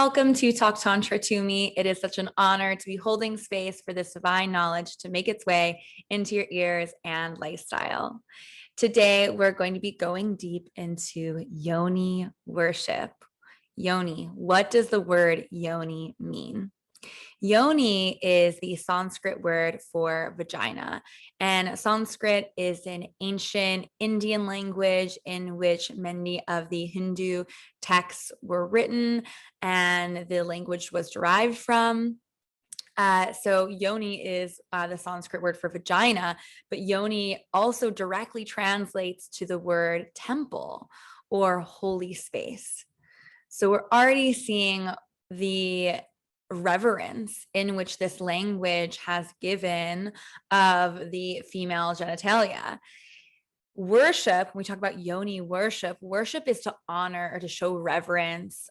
Welcome to Talk Tantra to Me. It is such an honor to be holding space for this divine knowledge to make its way into your ears and lifestyle. Today, we're going to be going deep into Yoni worship. Yoni, what does the word Yoni mean? Yoni is the Sanskrit word for vagina, and Sanskrit is an ancient Indian language in which many of the Hindu texts were written and the language was derived from. So Yoni is the Sanskrit word for vagina, but Yoni also directly translates to the word temple or holy space. So we're already seeing the reverence in which this language has given of the female genitalia. Worship, when we talk about Yoni worship, worship is to honor or to show reverence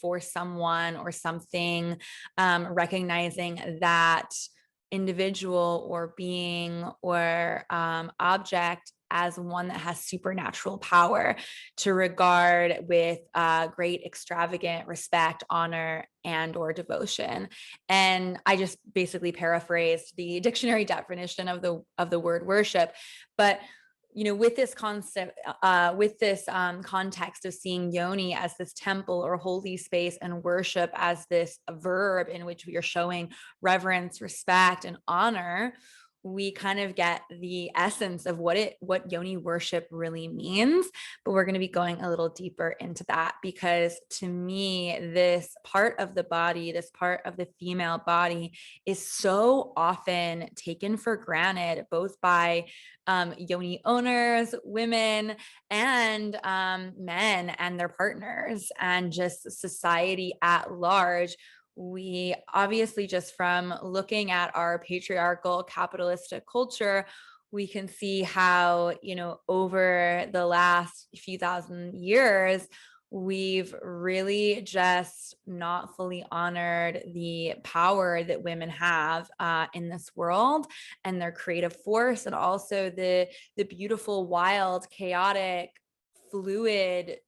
for someone or something, recognizing that individual or being or object as one that has supernatural power, to regard with great extravagant respect, honor, and or devotion. And I just basically paraphrased the dictionary definition of the word worship. But with this concept, with this context of seeing Yoni as this temple or holy space and worship as this verb in which we are showing reverence, respect, and honor, we kind of get the essence of what Yoni worship really means. But we're going to be going a little deeper into that, because to me, this part of the body, this part of the female body, is so often taken for granted, both by Yoni owners, women, and men and their partners, and just society at large. We obviously, just from looking at our patriarchal capitalistic culture, we can see how, over the last few thousand years, we've really just not fully honored the power that women have in this world, and their creative force, and also the beautiful, wild, chaotic, fluid,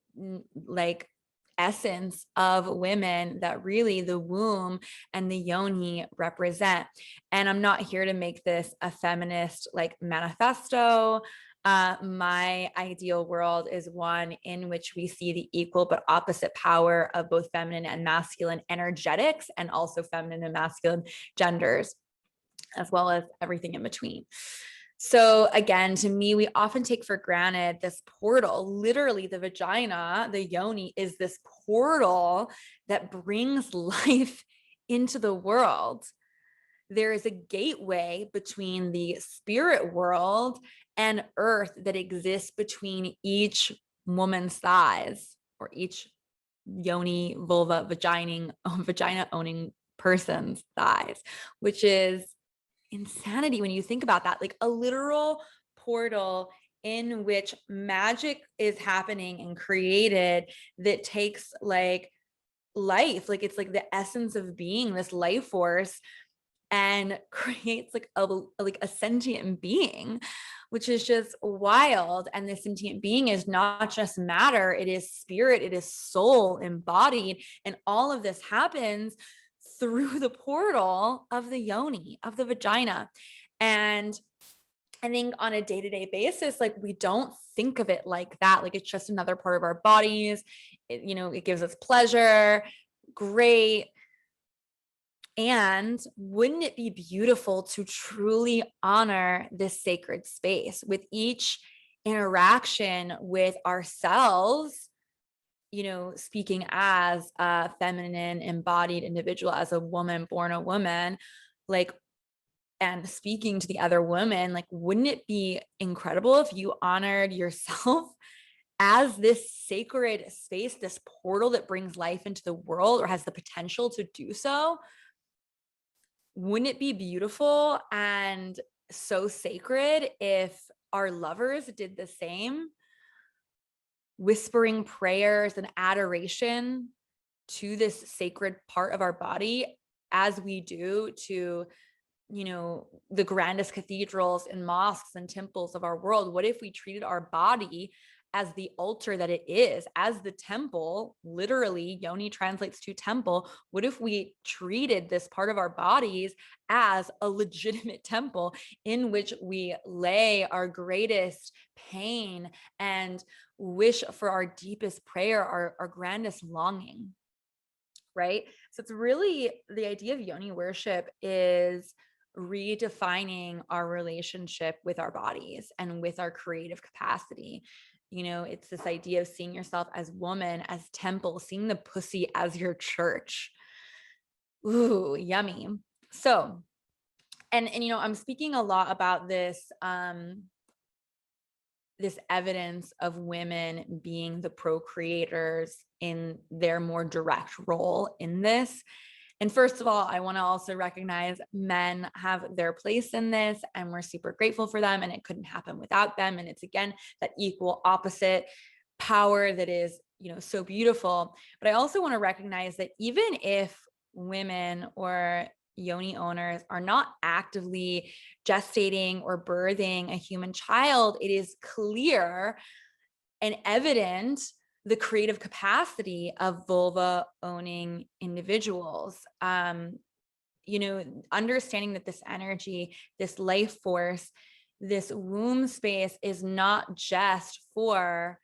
essence of women that really the womb and the yoni represent. And I'm not here to make this a feminist manifesto. My ideal world is one in which we see the equal but opposite power of both feminine and masculine energetics, and also feminine and masculine genders, as well as everything in between. So again, to me, we often take for granted this portal. Literally, the vagina, the yoni, is this portal that brings life into the world. There is a gateway between the spirit world and earth that exists between each woman's thighs, or each yoni, vulva, vagina owning person's thighs, which is insanity when you think about that. Like a literal portal in which magic is happening and created, that takes life, it's like the essence of being, this life force, and creates a sentient being, which is just wild. And the sentient being is not just matter, it is spirit, it is soul embodied, and all of this happens through the portal of the yoni, of the vagina. And I think on a day-to-day basis, we don't think of it like that. It's just another part of our bodies. It gives us pleasure. Great. And wouldn't it be beautiful to truly honor this sacred space with each interaction with ourselves, speaking as a feminine embodied individual, as a woman born a woman, and speaking to the other woman, wouldn't it be incredible if you honored yourself as this sacred space, this portal that brings life into the world, or has the potential to do so? Wouldn't it be beautiful and so sacred if our lovers did the same? Whispering prayers and adoration to this sacred part of our body, as we do to, the grandest cathedrals and mosques and temples of our world. What if we treated our body as the altar that it is, as the temple. Literally, Yoni translates to temple. What if we treated this part of our bodies as a legitimate temple in which we lay our greatest pain and wish for our deepest prayer, our grandest longing, right? So it's really, the idea of Yoni worship is redefining our relationship with our bodies and with our creative capacity. It's this idea of seeing yourself as woman, as temple, seeing the pussy as your church. Ooh, yummy. So, and I'm speaking a lot about this, this evidence of women being the procreators in their more direct role in this. And first of all, I want to also recognize men have their place in this, and we're super grateful for them, and it couldn't happen without them. And it's, again, that equal opposite power that is, so beautiful. But I also want to recognize that even if women or Yoni owners are not actively gestating or birthing a human child, it is clear and evident the creative capacity of vulva owning individuals. Understanding that this energy, this life force, this womb space is not just for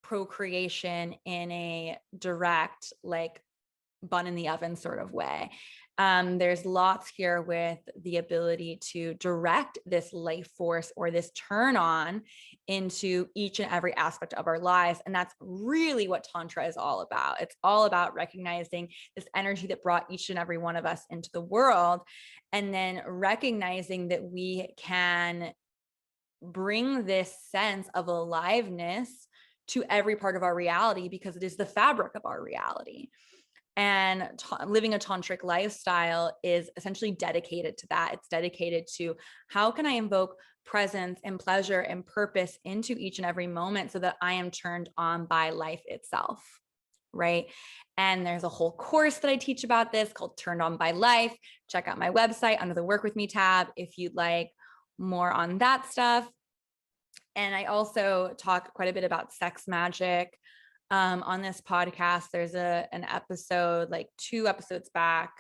procreation in a direct, like, bun in the oven sort of way. There's lots here with the ability to direct this life force or this turn on into each and every aspect of our lives. And that's really what Tantra is all about. It's all about recognizing this energy that brought each and every one of us into the world, and then recognizing that we can bring this sense of aliveness to every part of our reality, because it is the fabric of our reality. And living a tantric lifestyle is essentially dedicated to that. It's dedicated to, how can I invoke presence and pleasure and purpose into each and every moment so that I am turned on by life itself, right? And there's a whole course that I teach about this called Turned On by Life. Check out my website under the Work With Me tab if you'd like more on that stuff. And I also talk quite a bit about sex magic. On this podcast. There's an episode, like 2 episodes back,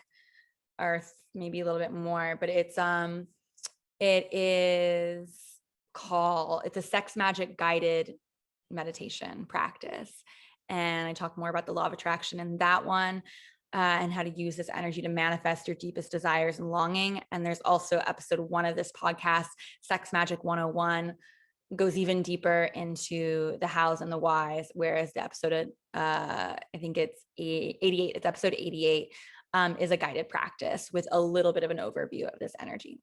or maybe a little bit more, but it's a sex magic guided meditation practice. And I talk more about the law of attraction in that one, and how to use this energy to manifest your deepest desires and longing. And there's also episode 1 of this podcast, Sex Magic 101, goes even deeper into the hows and the whys, whereas the episode, I think it's 88, it's episode 88, is a guided practice with a little bit of an overview of this energy.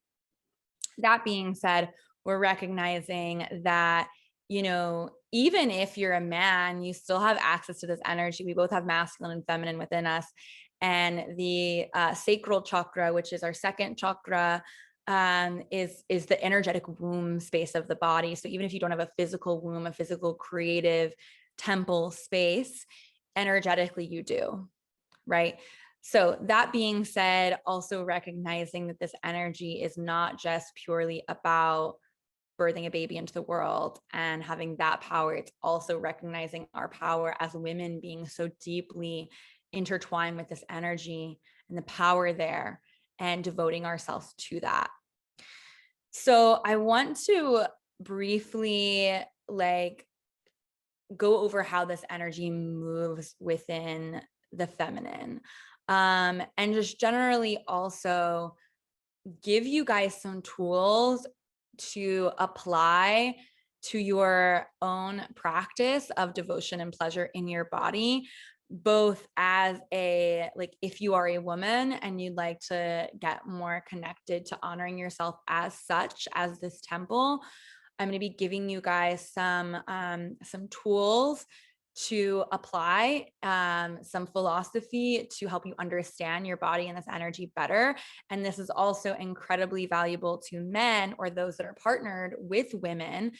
That being said, we're recognizing that, even if you're a man, you still have access to this energy. We both have masculine and feminine within us. And the sacral chakra, which is our second chakra, is the energetic womb space of the body. So even if you don't have a physical womb, a physical creative temple space, energetically you do, right? So that being said, also recognizing that this energy is not just purely about birthing a baby into the world and having that power. It's also recognizing our power as women being so deeply intertwined with this energy and the power there, and devoting ourselves to that. So I want to briefly go over how this energy moves within the feminine, and just generally also give you guys some tools to apply to your own practice of devotion and pleasure in your body, both as if you are a woman and you'd like to get more connected to honoring yourself as such, as this temple. I'm going to be giving you guys some tools to apply, some philosophy to help you understand your body and this energy better. And this is also incredibly valuable to men or those that are partnered with women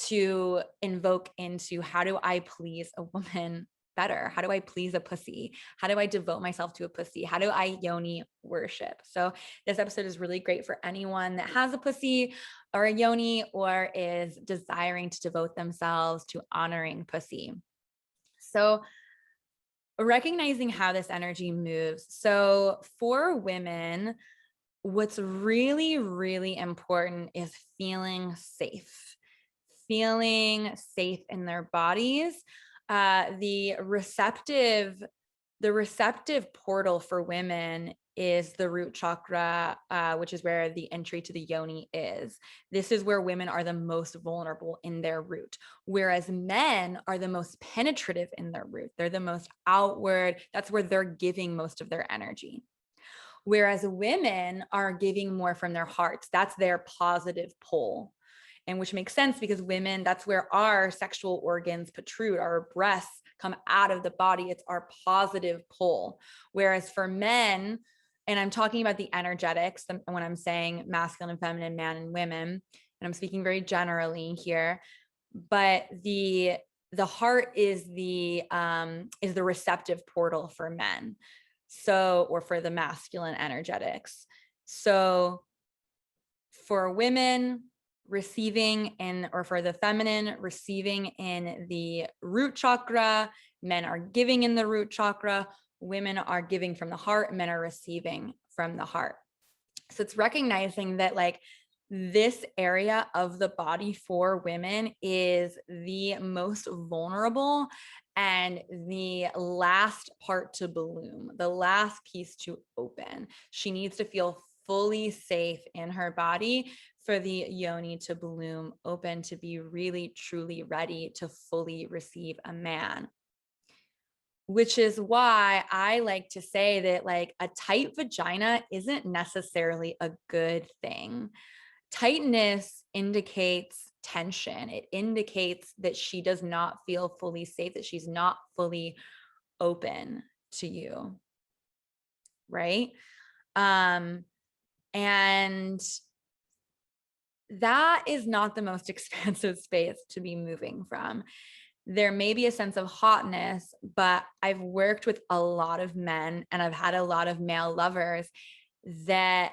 to invoke into, how do I please a woman better? How do I please a pussy? How do I devote myself to a pussy? How do I yoni worship? So this episode is really great for anyone that has a pussy or a yoni or is desiring to devote themselves to honoring pussy. So recognizing how this energy moves. So for women, what's really, really important is feeling safe in their bodies. The receptive portal for women is the root chakra, which is where the entry to the yoni is. This is where women are the most vulnerable in their root, whereas men are the most penetrative in their root. They're the most outward. That's where they're giving most of their energy. Whereas women are giving more from their hearts. That's their positive pole. And which makes sense because women, that's where our sexual organs protrude, our breasts come out of the body. It's our positive pole. Whereas for men, and I'm talking about the energetics when I'm saying masculine and feminine, man and women, and I'm speaking very generally here, but the heart is the receptive portal for men. So, or for the masculine energetics. So for women, receiving in, or for the feminine, receiving in the root chakra, men are giving in the root chakra, women are giving from the heart, men are receiving from the heart. So it's recognizing that like this area of the body for women is the most vulnerable and the last part to bloom, the last piece to open. She needs to feel fully safe in her body for the yoni to bloom open, to be really, truly ready to fully receive a man. Which is why I like to say that like a tight vagina isn't necessarily a good thing. Tightness indicates tension. It indicates that she does not feel fully safe, that she's not fully open to you. Right? And that is not the most expansive space to be moving from. There may be a sense of hotness, but I've worked with a lot of men and I've had a lot of male lovers that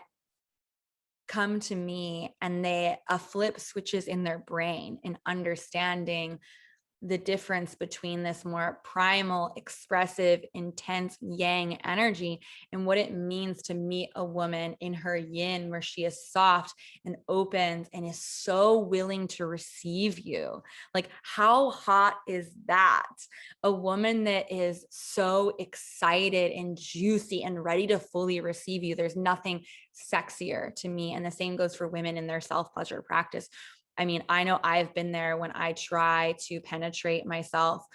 come to me and a flip switches in their brain in understanding the difference between this more primal, expressive, intense yang energy and what it means to meet a woman in her yin, where she is soft and opens and is so willing to receive you. Like, how hot is that? A woman that is so excited and juicy and ready to fully receive you. There's nothing sexier to me. And the same goes for women in their self-pleasure practice. I mean, I know I've been there when I try to penetrate myself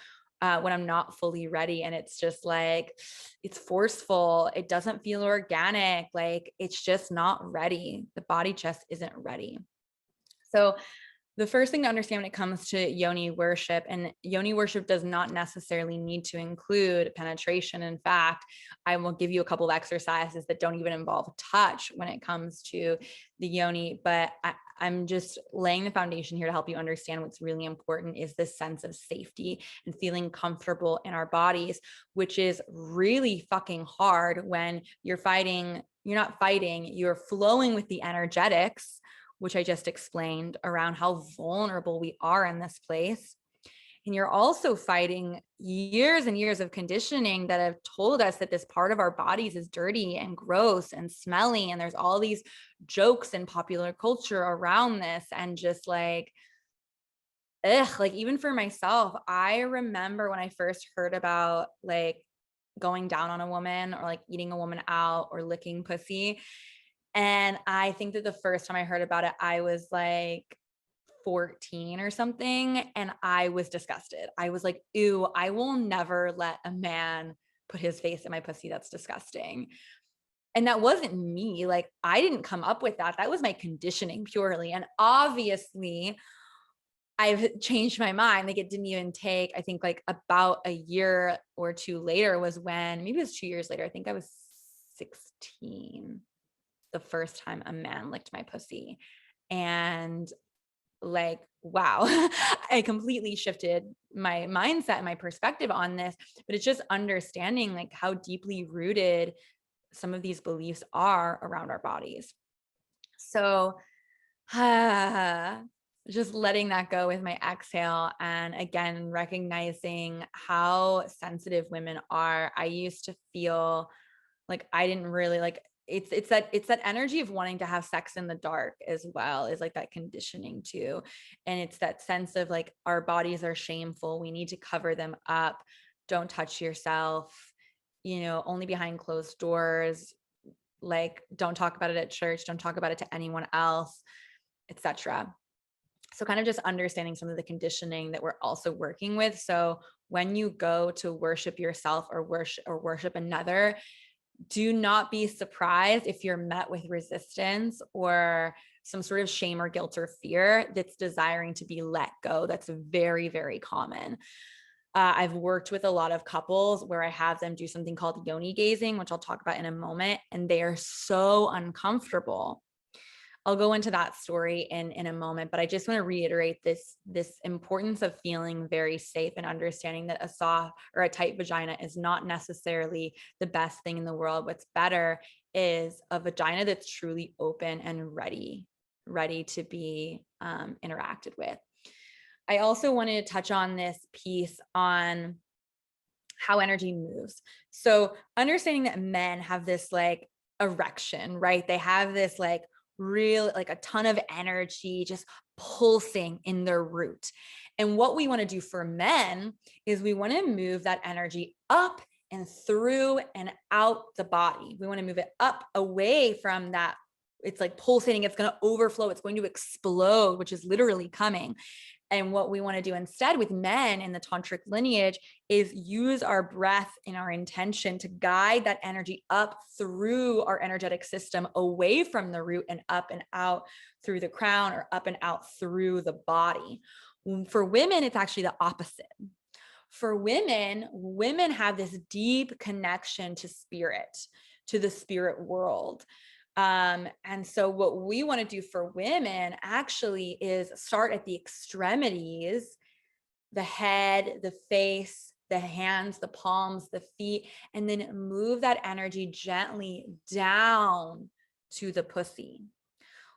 when I'm not fully ready. And it's just like, it's forceful. It doesn't feel organic. Like, it's just not ready. The body just isn't ready. So the first thing to understand when it comes to yoni worship, and yoni worship does not necessarily need to include penetration. In fact, I will give you a couple of exercises that don't even involve touch when it comes to the yoni, but I'm just laying the foundation here to help you understand what's really important is this sense of safety and feeling comfortable in our bodies, which is really fucking hard when you're not fighting, you're flowing with the energetics, which I just explained around how vulnerable we are in this place. And you're also fighting years and years of conditioning that have told us that this part of our bodies is dirty and gross and smelly. And there's all these jokes in popular culture around this. And just like, like even for myself, I remember when I first heard about like going down on a woman or like eating a woman out or licking pussy. And I think that the first time I heard about it, I was like 14 or something. And I was disgusted. I was like, ew, I will never let a man put his face in my pussy. That's disgusting. And that wasn't me. Like, I didn't come up with that. That was my conditioning purely. And obviously, I've changed my mind. Like, it didn't even take, I think like about a year or two later was when, maybe it was 2 years later. I think I was 16. The first time a man licked my pussy. And like, wow, I completely shifted my mindset and my perspective on this. But it's just understanding like how deeply rooted some of these beliefs are around our bodies. So just letting that go with my exhale. And again, recognizing how sensitive women are. I used to feel like I didn't really like it's that energy of wanting to have sex in the dark as well, is like that conditioning too. And it's that sense of like our bodies are shameful. We need to cover them up. Don't touch yourself, only behind closed doors. Like, don't talk about it at church. Don't talk about it to anyone else, etc. So kind of just understanding some of the conditioning that we're also working with. So when you go to worship yourself or worship another, do not be surprised if you're met with resistance or some sort of shame or guilt or fear that's desiring to be let go. That's very, very common. I've worked with a lot of couples where I have them do something called Yoni gazing, which I'll talk about in a moment, and they are so uncomfortable. I'll go into that story in a moment, but I just want to reiterate this importance of feeling very safe and understanding that a soft or a tight vagina is not necessarily the best thing in the world. What's better is a vagina that's truly open and ready to be interacted with. I also wanted to touch on this piece on how energy moves. So understanding that men have this like erection, right? They have this like real, like a ton of energy just pulsing in their root. And what we want to do for men is we want to move that energy up and through and out the body. We want to move it up away from that. It's like pulsating. It's going to overflow. It's going to explode, which is literally coming. And what we want to do instead with men in the tantric lineage is use our breath and our intention to guide that energy up through our energetic system, away from the root and up and out through the crown, or up and out through the body. For women, it's actually the opposite. For women have this deep connection to spirit, to the spirit world. And so what we want to do for women actually is start at the extremities, the head, the face, the hands, the palms, the feet, and then move that energy gently down to the pussy.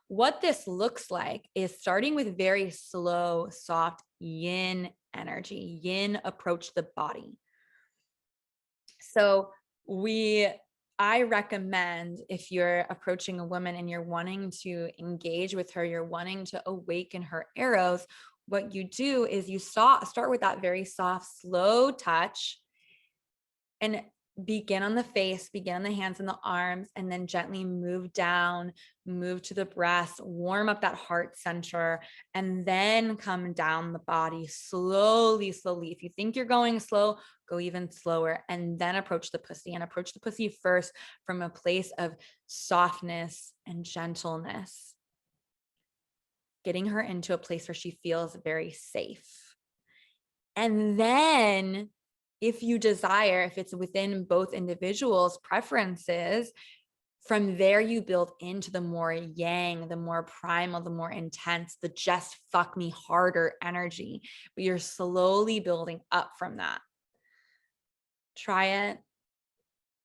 What this looks like is starting with very slow, soft yin energy. Yin approach the body. So I recommend, if you're approaching a woman and you're wanting to engage with her, you're wanting to awaken her eros, what you do is you start with that very soft, slow touch and begin on the face, begin on the hands and the arms, and then gently move down, move to the breast, warm up that heart center, and then come down the body slowly, slowly. If you think you're going slow, go even slower, and then approach the pussy, and approach the pussy first from a place of softness and gentleness, getting her into a place where she feels very safe. And then if you desire, if it's within both individuals' preferences, from there you build into the more yang, the more primal, the more intense, the just fuck me harder energy. But you're slowly building up from that. Try it.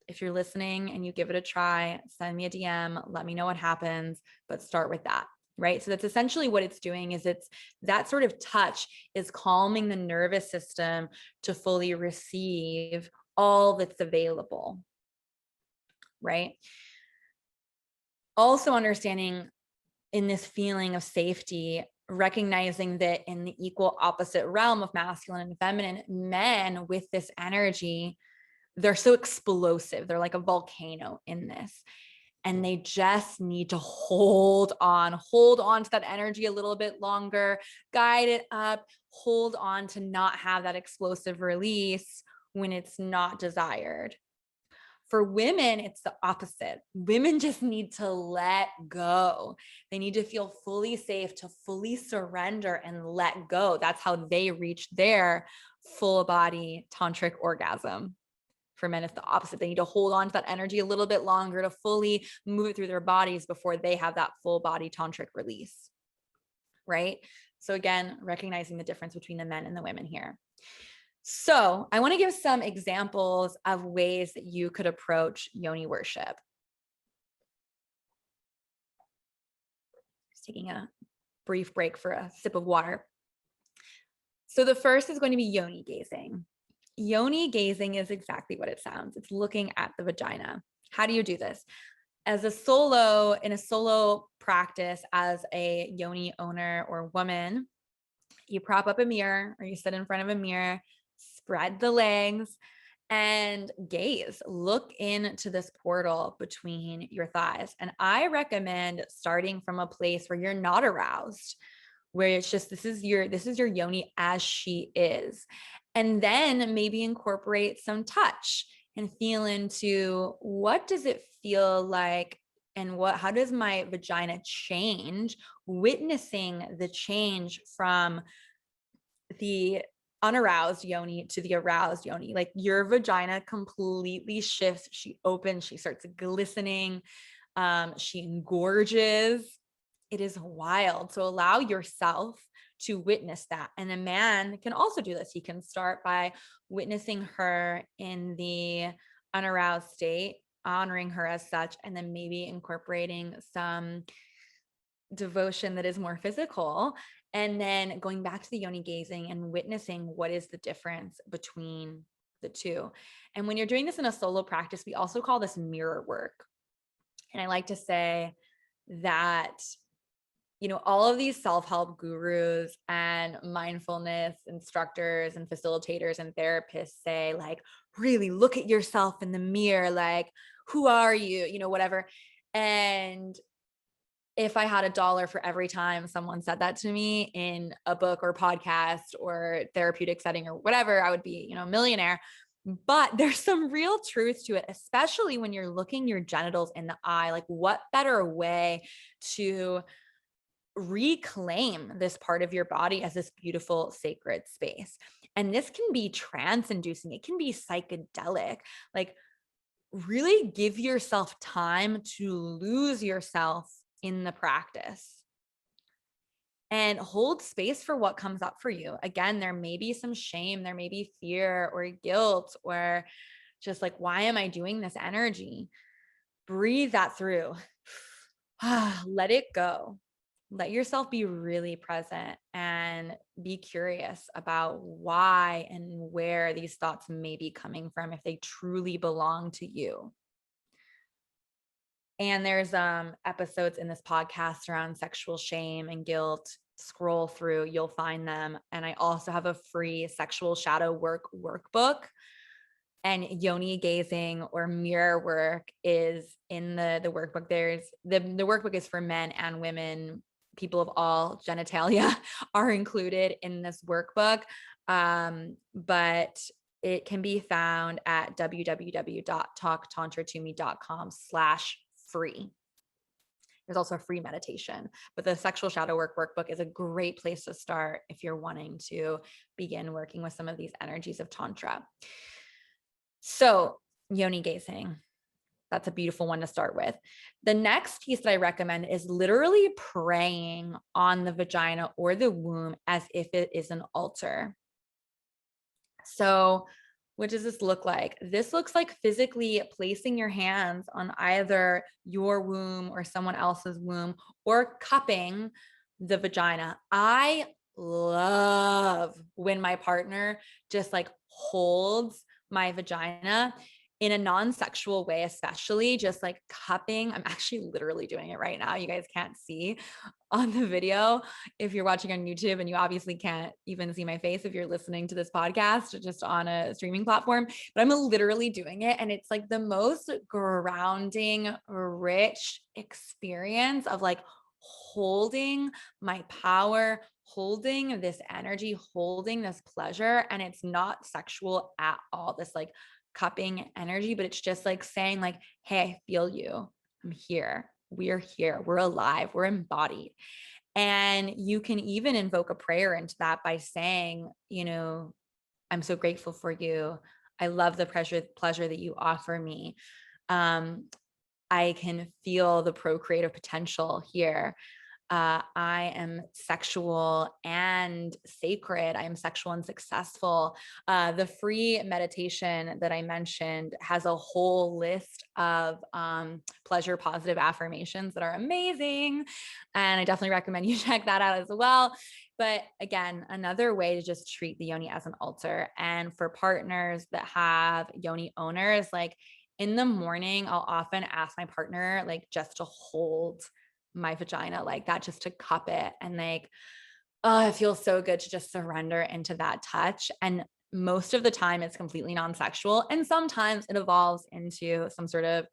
If you're listening and you give it a try, send me a DM, let me know what happens, but start with that. Right. So that's essentially what it's doing, is it's that sort of touch is calming the nervous system to fully receive all that's available. Right. Also understanding in this feeling of safety, recognizing that in the equal opposite realm of masculine and feminine, men with this energy, they're so explosive. They're like a volcano in this. And they just need to hold on to that energy a little bit longer, guide it up, hold on to not have that explosive release when it's not desired. For women, it's the opposite. Women just need to let go. They need to feel fully safe, to fully surrender and let go. That's how they reach their full body tantric orgasm. For men, it's the opposite. They need to hold on to that energy a little bit longer to fully move it through their bodies before they have that full body tantric release. right? So again, recognizing the difference between the men and the women here. So I want to give some examples of ways that you could approach yoni worship. Just taking a brief break for a sip of water. So the first is going to be yoni gazing. Yoni gazing is exactly what it sounds. It's looking at the vagina. How do you do this? In a solo practice as a yoni owner or woman, you prop up a mirror or you sit in front of a mirror, spread the legs, and gaze. Look into this portal between your thighs. And I recommend starting from a place where you're not aroused, where it's just this is your yoni as she is. And then maybe incorporate some touch and feel into what does it feel like and how does my vagina change, witnessing the change from the unaroused yoni to the aroused yoni. Like your vagina completely shifts. She opens, she starts glistening, she engorges. It is wild. So allow yourself to witness that. And a man can also do this. He can start by witnessing her in the unaroused state, honoring her as such, and then maybe incorporating some devotion that is more physical, and then going back to the yoni gazing and witnessing what is the difference between the two. And when you're doing this in a solo practice, we also call this mirror work. And I like to say that, you know, all of these self-help gurus and mindfulness instructors and facilitators and therapists say, like, really look at yourself in the mirror, like, who are you, you know, whatever. And if I had $1 for every time someone said that to me in a book or podcast or therapeutic setting or whatever, I would be, you know, a millionaire. But there's some real truth to it, especially when you're looking your genitals in the eye. Like, what better way to reclaim this part of your body as this beautiful sacred space? And this can be trance inducing. It can be psychedelic. Like, really give yourself time to lose yourself in the practice and hold space for what comes up for you. Again, there may be some shame, there may be fear or guilt, or just like, why am I doing this energy? Breathe that through. Let it go. Let yourself be really present and be curious about why and where these thoughts may be coming from, if they truly belong to you. And there's episodes in this podcast around sexual shame and guilt. Scroll through, you'll find them. And I also have a free sexual shadow workbook. And yoni gazing or mirror work is in the workbook. There's the workbook is for men and women. People of all genitalia are included in this workbook. But it can be found at www.talktantratome.com/free. There's also a free meditation, but the sexual shadow workbook is a great place to start if you're wanting to begin working with some of these energies of Tantra. So yoni gazing, that's a beautiful one to start with. The next piece that I recommend is literally praying on the vagina or the womb as if it is an altar. So what does this look like? This looks like physically placing your hands on either your womb or someone else's womb, or cupping the vagina. I love when my partner just like holds my vagina in a non-sexual way, especially just like cupping. I'm actually literally doing it right now. You guys can't see on the video if you're watching on YouTube, and you obviously can't even see my face if you're listening to this podcast just on a streaming platform, but I'm literally doing it. And it's like the most grounding, rich experience of like holding my power, holding this energy, holding this pleasure. And it's not sexual at all, this like cupping energy, but it's just like saying like, hey, I feel you. I'm here. We're here. We're alive. We're embodied. And you can even invoke a prayer into that by saying, you know, I'm so grateful for you. I love the pleasure that you offer me. I can feel the procreative potential here. I am sexual and sacred. I am sexual and successful. The free meditation that I mentioned has a whole list of pleasure positive affirmations that are amazing. And I definitely recommend you check that out as well. But again, another way to just treat the yoni as an altar. And for partners that have yoni owners, like in the morning, I'll often ask my partner, like, just to hold my vagina like that, just to cup it. And like, oh, it feels so good to just surrender into that touch. And most of the time it's completely non-sexual. And sometimes it evolves into some sort of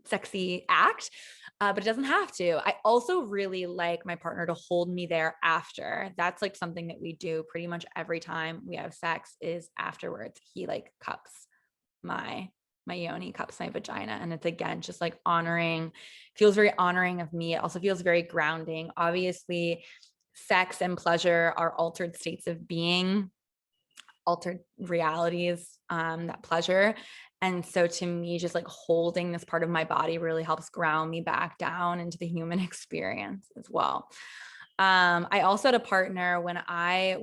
sexy act, but it doesn't have to. I also really like my partner to hold me there after. That's like something that we do pretty much every time we have sex is afterwards. He like cups my yoni, cups my vagina. And it's again, just like honoring, feels very honoring of me. It also feels very grounding. Obviously, sex and pleasure are altered states of being, altered realities, that pleasure. And so to me, just like holding this part of my body really helps ground me back down into the human experience as well. I also had a partner when I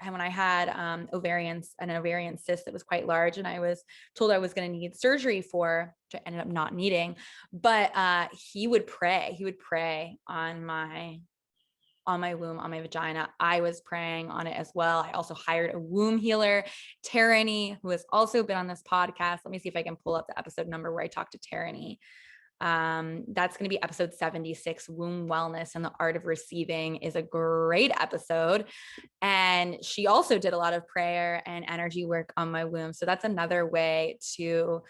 had an ovarian cyst that was quite large, and I was told I was going to need surgery for, which I ended up not needing. But he would pray on my womb, on my vagina. I was praying on it as well. I also hired a womb healer, Tarani, who has also been on this podcast. Let me see if I can pull up the episode number where I talked to Tarani. That's going to be episode 76, Womb Wellness and the Art of Receiving, is a great episode. And she also did a lot of prayer and energy work on my womb. So that's another way to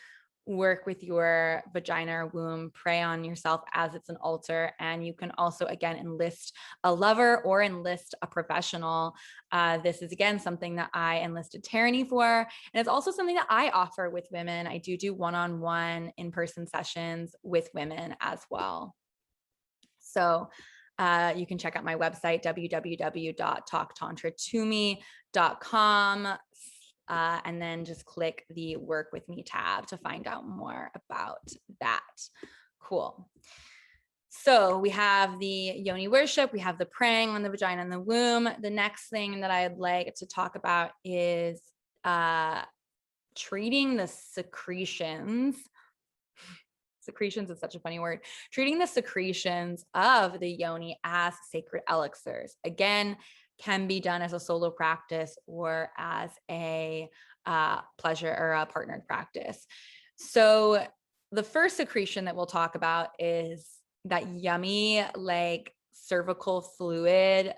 work with your vagina or womb, pray on yourself as it's an altar. And you can also, again, enlist a lover or enlist a professional. This is, again, something that I enlisted Tarani for. And it's also something that I offer with women. I do one-on-one in-person sessions with women as well. So you can check out my website, www.talktantratome.com. And then just click the Work With Me tab to find out more about that. Cool. So we have the yoni worship, we have the praying on the vagina and the womb. The next thing that I'd like to talk about is treating the secretions. Secretions is such a funny word. Treating the secretions of the yoni as sacred elixirs. Again, can be done as a solo practice or as a pleasure or a partnered practice. So the first secretion that we'll talk about is that yummy, like cervical fluid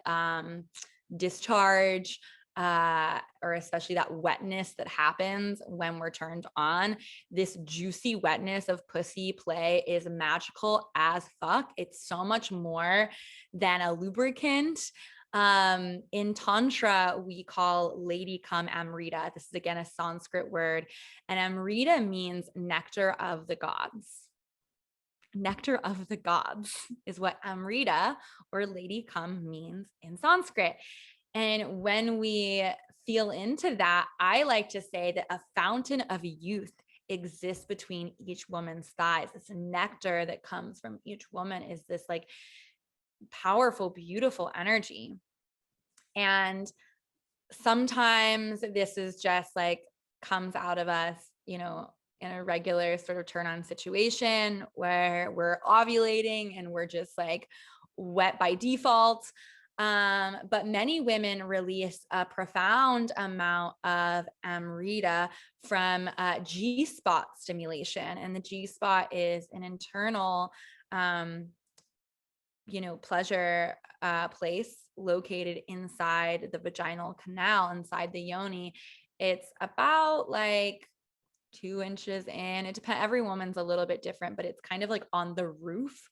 discharge, or especially that wetness that happens when we're turned on. This juicy wetness of pussy play is magical as fuck. It's so much more than a lubricant. In Tantra, we call lady cum Amrita. This is, again, a Sanskrit word. And Amrita means nectar of the gods. Nectar of the gods is what Amrita or lady cum means in Sanskrit. And when we feel into that, I like to say that a fountain of youth exists between each woman's thighs. This nectar that comes from each woman is this like powerful, beautiful energy. And sometimes this is just like comes out of us, you know, in a regular sort of turn on situation where we're ovulating and we're just like wet by default. But many women release a profound amount of Amrita from G-spot stimulation. And the G-spot is an internal, pleasure place located inside the vaginal canal, inside the yoni. It's about like 2 inches in. It depends. Every woman's a little bit different, but it's kind of like on the roof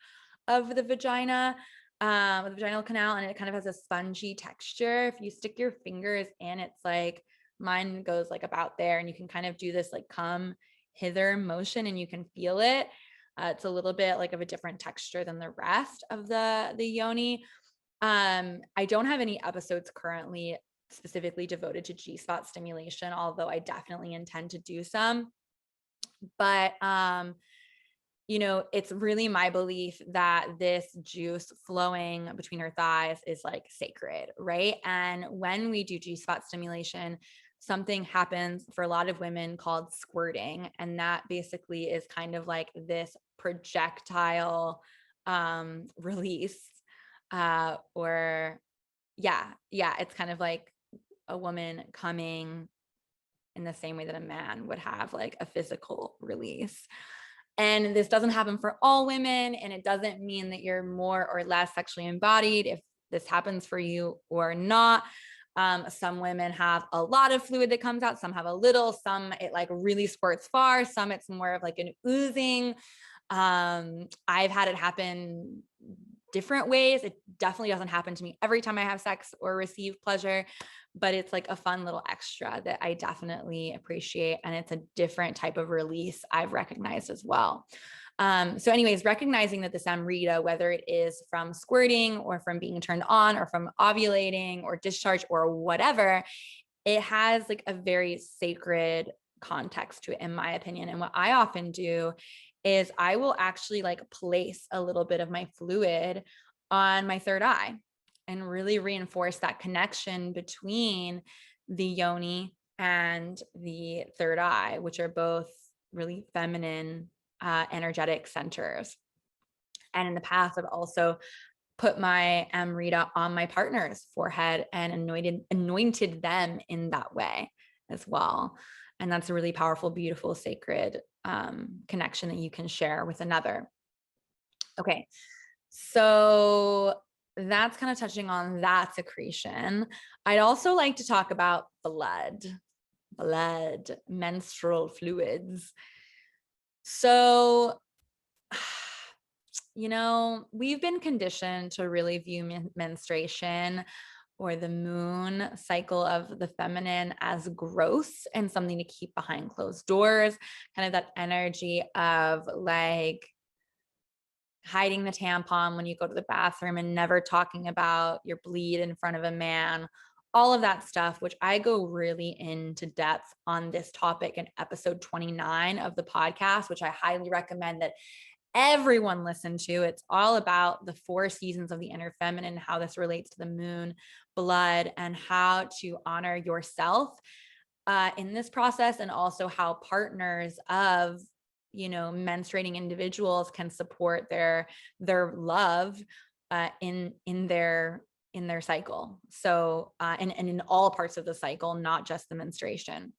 of the vagina, the vaginal canal, and it kind of has a spongy texture. If you stick your fingers in, it's like mine goes like about there, and you can kind of do this like come hither motion, and you can feel it. It's a little bit like of a different texture than the rest of the yoni. I don't have any episodes currently specifically devoted to G-spot stimulation, although I definitely intend to do some. But it's really my belief that this juice flowing between her thighs is like sacred, right? And when we do G-spot stimulation, something happens for a lot of women called squirting. And that basically is kind of like this projectile release, it's kind of like a woman coming in the same way that a man would have like a physical release. And this doesn't happen for all women, and it doesn't mean that you're more or less sexually embodied if this happens for you or not. Some women have a lot of fluid that comes out, some have a little, some it like really squirts far, some it's more of like an oozing. I've had it happen different ways. It definitely doesn't happen to me every time I have sex or receive pleasure, but it's like a fun little extra that I definitely appreciate. And it's a different type of release I've recognized as well. So anyways, recognizing that this Amrita, whether it is from squirting or from being turned on or from ovulating or discharge or whatever, it has like a very sacred context to it, in my opinion. And what I often do is I will actually like place a little bit of my fluid on my third eye and really reinforce that connection between the yoni and the third eye, which are both really feminine, energetic centers. And in the past, I've also put my Amrita on my partner's forehead and anointed them in that way as well. And that's a really powerful, beautiful, sacred connection that you can share with another. Okay, so that's kind of touching on that secretion. I'd also like to talk about blood, menstrual fluids. So, we've been conditioned to really view menstruation or the moon cycle of the feminine as gross and something to keep behind closed doors, kind of that energy of like hiding the tampon when you go to the bathroom and never talking about your bleed in front of a man, all of that stuff, which I go really into depth on this topic in episode 29 of the podcast, which I highly recommend that everyone listen to. It's all about the 4 seasons of the inner feminine, how this relates to the moon, blood, and how to honor yourself in this process, and also how partners of menstruating individuals can support their love in their cycle. So and in all parts of the cycle, not just the menstruation.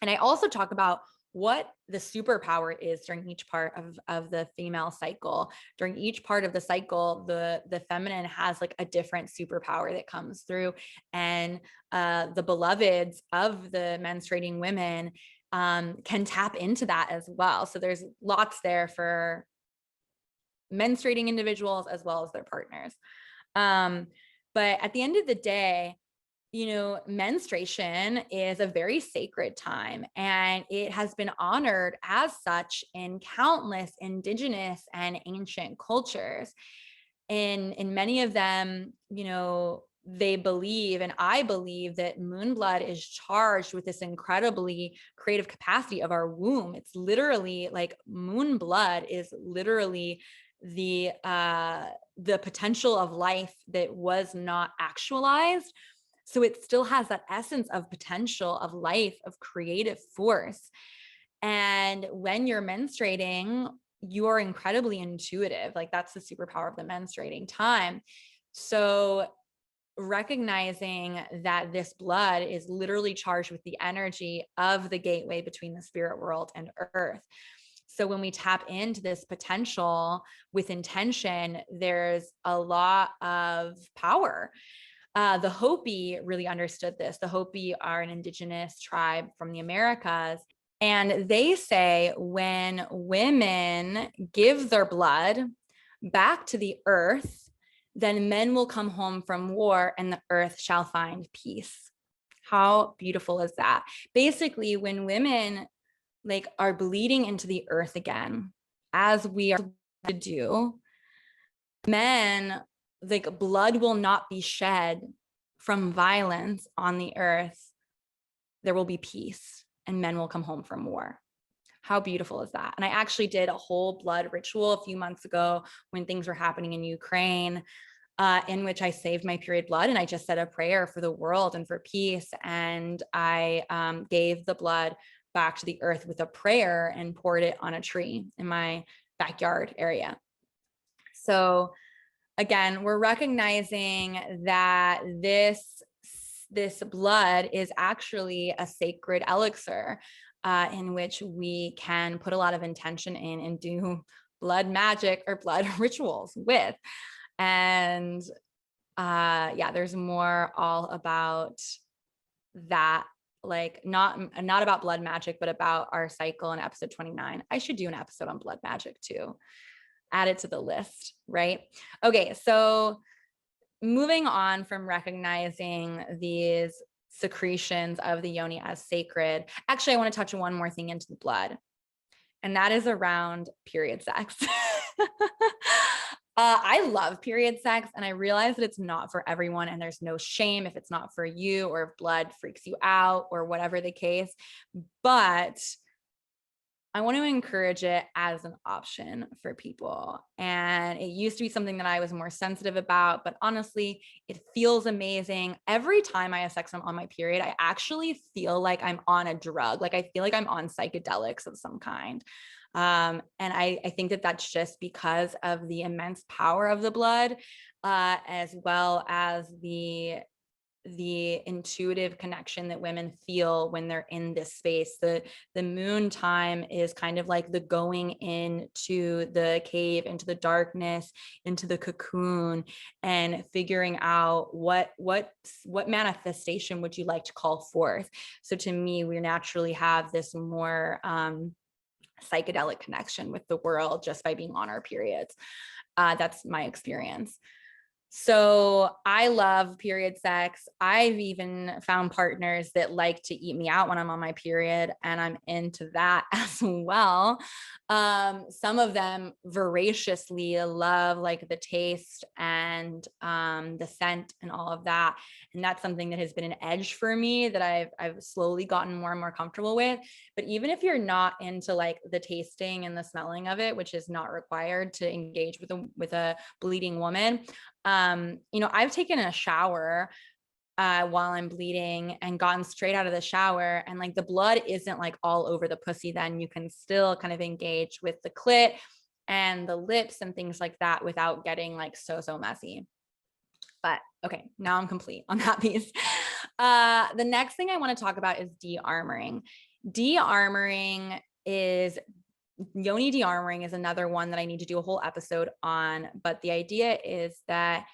And I also talk about what the superpower is during each part of the female cycle. During each part of the cycle, the feminine has like a different superpower that comes through, and the beloveds of the menstruating women can tap into that as well. So there's lots there for menstruating individuals as well as their partners. But at the end of the day, menstruation is a very sacred time, and it has been honored as such in countless indigenous and ancient cultures. In many of them, they believe, and I believe, that moon blood is charged with this incredibly creative capacity of our womb. It's literally like moon blood is literally the potential of life that was not actualized. So it still has that essence of potential, of life, of creative force. And when you're menstruating, you are incredibly intuitive. Like that's the superpower of the menstruating time. So recognizing that this blood is literally charged with the energy of the gateway between the spirit world and earth. So when we tap into this potential with intention, there's a lot of power. The Hopi really understood this. The Hopi are an indigenous tribe from the Americas. And they say when women give their blood back to the earth, then men will come home from war and the earth shall find peace. How beautiful is that? Basically, when women like are bleeding into the earth again, as we are to do, men, like blood will not be shed from violence on the earth. There will be peace and men will come home from war. How beautiful is that? And I actually did a whole blood ritual a few months ago when things were happening in Ukraine, in which I saved my period blood, and I just said a prayer for the world and for peace. And I gave the blood back to the earth with a prayer and poured it on a tree in my backyard area. So again, we're recognizing that this blood is actually a sacred elixir, in which we can put a lot of intention in and do blood magic or blood rituals with. And yeah, there's more all about that, like not about blood magic, but about our cycle in episode 29. I should do an episode on blood magic too. Add it to the list, right? Okay, so moving on from recognizing these secretions of the yoni as sacred, actually, I want to touch on one more thing into the blood, and that is around period sex. I love period sex, and I realize that it's not for everyone, and there's no shame if it's not for you, or if blood freaks you out, or whatever the case. But I want to encourage it as an option for people. And it used to be something that I was more sensitive about, but honestly, it feels amazing. Every time I have sex on my period, I actually feel like I'm on a drug. Like I feel like I'm on psychedelics of some kind. And I think that that's just because of the immense power of the blood, as well as the intuitive connection that women feel when they're in this space. The moon time is kind of like the going into the cave, into the darkness, into the cocoon, and figuring out what manifestation would you like to call forth. So to me, we naturally have this more psychedelic connection with the world just by being on our periods. That's my experience. So I love period sex. I've even found partners that like to eat me out when I'm on my period, and I'm into that as well. Some of them voraciously love like the taste and the scent and all of that. And that's something that has been an edge for me that I've slowly gotten more and more comfortable with. But even if you're not into like the tasting and the smelling of it, which is not required to engage with a bleeding woman, I've taken a shower while I'm bleeding and gotten straight out of the shower, and like the blood isn't like all over the pussy. Then you can still kind of engage with the clit and the lips and things like that without getting like so messy. But okay, now I'm complete on that piece. The next thing I want to talk about is de-armoring. Yoni de-armoring is another one that I need to do a whole episode on, but the idea is that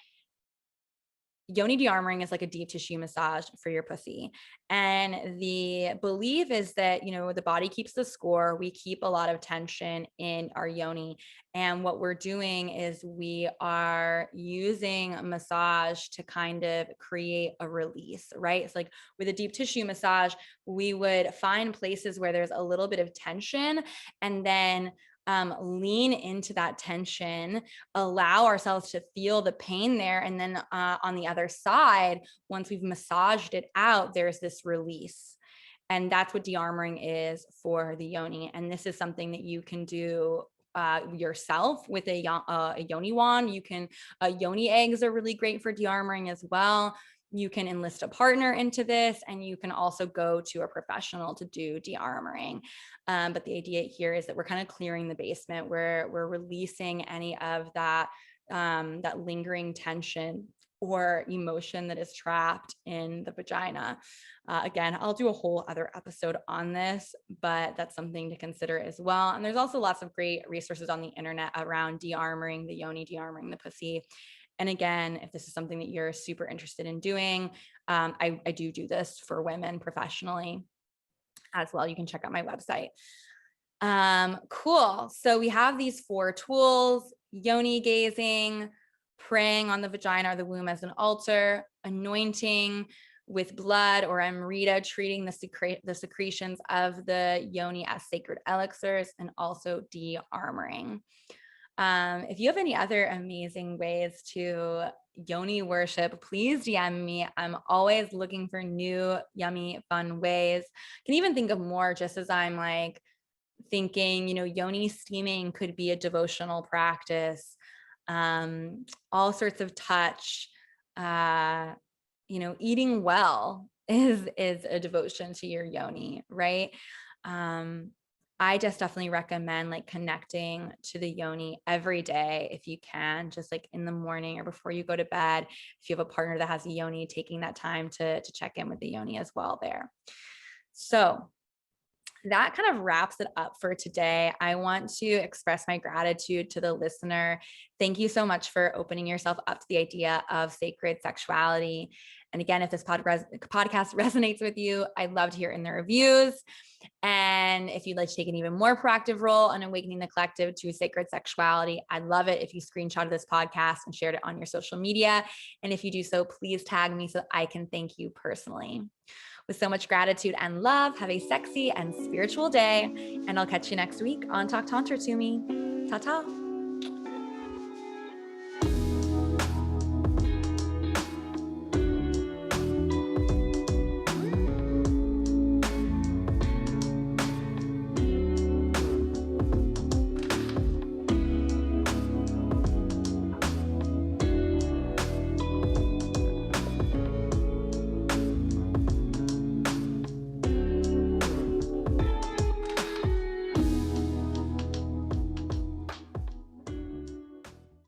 Yoni de-armoring is like a deep tissue massage for your pussy. And the belief is that, the body keeps the score. We keep a lot of tension in our yoni. And what we're doing is we are using a massage to kind of create a release, right? It's like with a deep tissue massage, we would find places where there's a little bit of tension, and then lean into that tension, allow ourselves to feel the pain there. And then on the other side, once we've massaged it out, there's this release. And that's what de-armoring is for the yoni. And this is something that you can do yourself with a yoni wand. Yoni eggs are really great for de-armoring as well. You can enlist a partner into this, and you can also go to a professional to do de-armoring. But the idea here is that we're kind of clearing the basement. We're releasing any of that lingering tension or emotion that is trapped in the vagina. Again, I'll do a whole other episode on this, but that's something to consider as well. And there's also lots of great resources on the internet around de-armoring the yoni, de-armoring the pussy. And again, if this is something that you're super interested in doing, I do this for women professionally as well. You can check out my website. Cool. So we have these 4 tools: yoni gazing, praying on the vagina or the womb as an altar, anointing with blood or amrita, treating the secretions of the yoni as sacred elixirs, and also de-armoring. If you have any other amazing ways to yoni worship, please DM me. I'm always looking for new, yummy, fun ways. Can even think of more just as I'm like thinking, yoni steaming could be a devotional practice. All sorts of touch, eating well is a devotion to your yoni, right? I just definitely recommend like connecting to the yoni every day if you can, just like in the morning or before you go to bed. If you have a partner that has a yoni, taking that time to check in with the yoni as well there. So that kind of wraps it up for today. I want to express my gratitude to the listener. Thank you so much for opening yourself up to the idea of sacred sexuality. And again, if this podcast resonates with you, I'd love to hear in the reviews. And if you'd like to take an even more proactive role in awakening the collective to sacred sexuality, I'd love it if you screenshotted this podcast and shared it on your social media. And if you do so, please tag me so I can thank you personally. With so much gratitude and love, have a sexy and spiritual day. And I'll catch you next week on Talk Tantra to Me. Ta-ta.